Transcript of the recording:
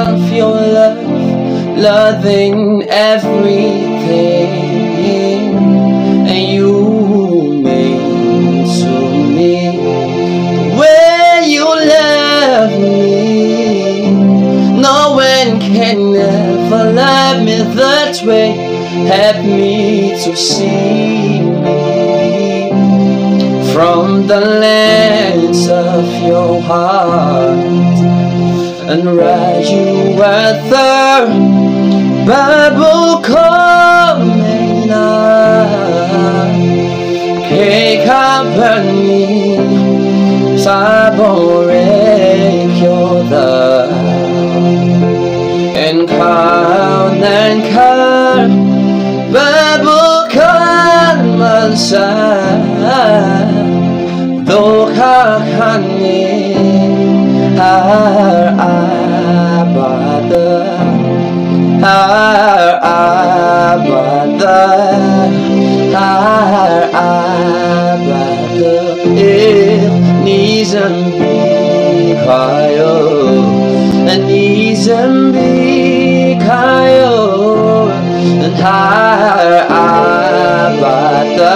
of your love, loving everything, and you mean to me the way you love me. No one can ever love me that way. Help me to see me from the lens of your heart, and write you at the Bible coming up. Que company sabore kyoda and count Bible kan mansa doka kanin har abada Nizambi kayo, Nizambi kayo, and har abada.